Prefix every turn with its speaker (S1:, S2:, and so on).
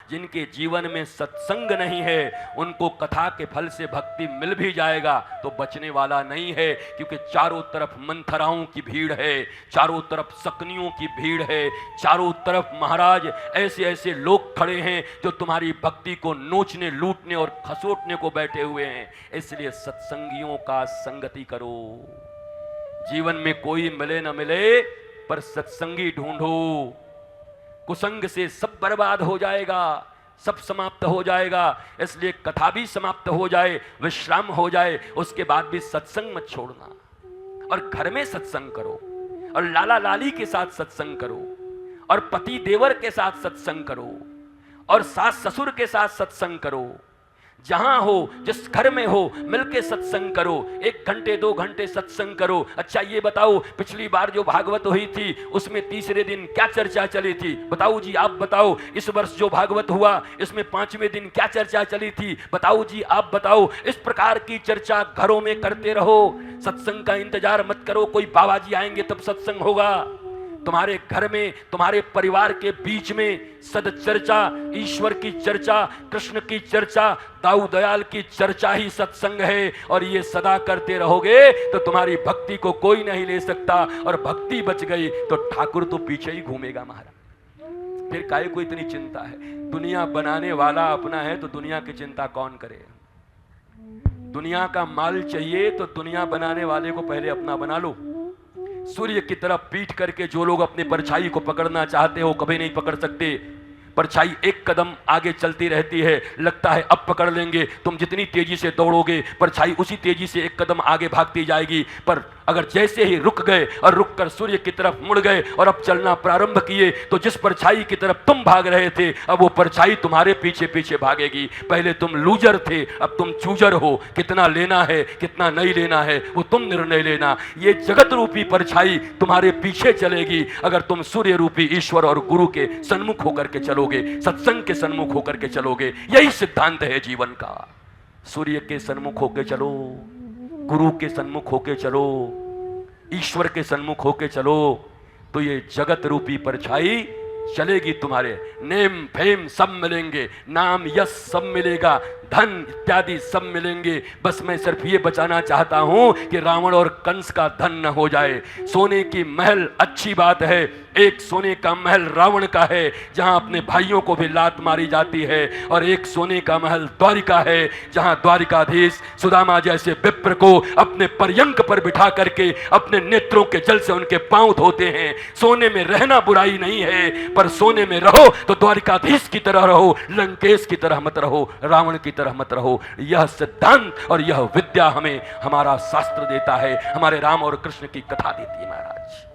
S1: जिनके जीवन में सत्संग नहीं है उनको कथा के फल से भक्ति मिल भी जाएगा तो बचने वाला नहीं है, क्योंकि चारों तरफ मंथराओं की भीड़ है, चारों तरफ सकनियों की भीड़ है, चारों तरफ महाराज ऐसे ऐसे लोग खड़े हैं जो तुम्हारी भक्ति को नोचने, लूटने और खसोटने को बैठे हुए हैं। इसलिए सत्संगियों का संगति करो। जीवन में कोई मिले न मिले पर सत्संगी ढूंढो। कुसंग से सब बर्बाद हो जाएगा, सब समाप्त हो जाएगा। इसलिए कथा भी समाप्त हो जाए, विश्राम हो जाए, उसके बाद भी सत्संग मत छोड़ना। और घर में सत्संग करो, और लाला लाली के साथ सत्संग करो, और पति देवर के साथ सत्संग करो, और सास ससुर के साथ सत्संग करो। जहां हो, जिस घर में हो, मिलके सत्संग करो। 1 घंटे 2 घंटे सत्संग करो। अच्छा ये बताओ, पिछली बार जो भागवत हुई थी उसमें तीसरे दिन क्या चर्चा चली थी? बताओ जी, आप बताओ। इस वर्ष जो भागवत हुआ इसमें 5वें दिन क्या चर्चा चली थी? बताओ जी, आप बताओ। इस प्रकार की चर्चा घरों में करते रहो। सत्संग का इंतजार मत करो कोई बाबा जी आएंगे तब सत्संग होगा। तुम्हारे घर में, तुम्हारे परिवार के बीच में सदचर्चा, ईश्वर की चर्चा, कृष्ण की चर्चा, दाऊ दयाल की चर्चा ही सत्संग है। और ये सदा करते रहोगे तो तुम्हारी भक्ति को कोई नहीं ले सकता। और भक्ति बच गई तो ठाकुर तो पीछे ही घूमेगा महाराज। फिर काहे को इतनी चिंता है? दुनिया बनाने वाला अपना है तो दुनिया की चिंता कौन करे? दुनिया का माल चाहिए तो दुनिया बनाने वाले को पहले अपना बना लो। सूर्य की तरफ पीठ करके जो लोग अपने परछाई को पकड़ना चाहते हो कभी नहीं पकड़ सकते। परछाई एक कदम आगे चलती रहती है, लगता है अब पकड़ लेंगे। तुम जितनी तेजी से दौड़ोगे परछाई उसी तेजी से एक कदम आगे भागती जाएगी। पर अगर जैसे ही रुक गए और रुककर सूर्य की तरफ मुड़ गए और अब चलना प्रारंभ किए तो जिस परछाई की तरफ तुम भाग रहे थे अब वो परछाई तुम्हारे पीछे पीछे भागेगी। पहले तुम लूजर थे, अब तुम चूजर हो। कितना लेना है कितना नहीं लेना है वो तुम निर्णय लेना। ये जगत रूपी परछाई तुम्हारे पीछे चलेगी अगर तुम सूर्य रूपी ईश्वर और गुरु के सन्मुख होकर के चलोगे, सत्संग के सन्मुख होकर के चलोगे। यही सिद्धांत है जीवन का। सूर्य के सन्मुख होके चलो, गुरु के सन्मुख होके चलो, ईश्वर के सन्मुख होके चलो, तो ये जगत रूपी परछाई चलेगी तुम्हारे। नेम फेम सब मिलेंगे, नाम यश सब मिलेगा, धन इत्यादि सब मिलेंगे। बस मैं सिर्फ ये बचाना चाहता हूं कि रावण और कंस का धन न हो जाए। सोने की महल अच्छी बात है, एक सोने का महल रावण का है जहां अपने भाइयों को भी लात मारी जाती है, और एक सोने का महल द्वारिका है जहां द्वारिकाधीश सुदामा जैसे विप्र को अपने पर्यंक पर बिठा करके अपने नेत्रों के जल से उनके पांव धोते हैं। सोने में रहना बुराई नहीं है, पर सोने में रहो तो द्वारिकाधीश की तरह रहो, लंकेश की तरह मत रहो, रावण की तरह मत रहो। यह सिद्धांत और यह विद्या हमें हमारा शास्त्र देता है, हमारे राम और कृष्ण की कथा देती है महाराज।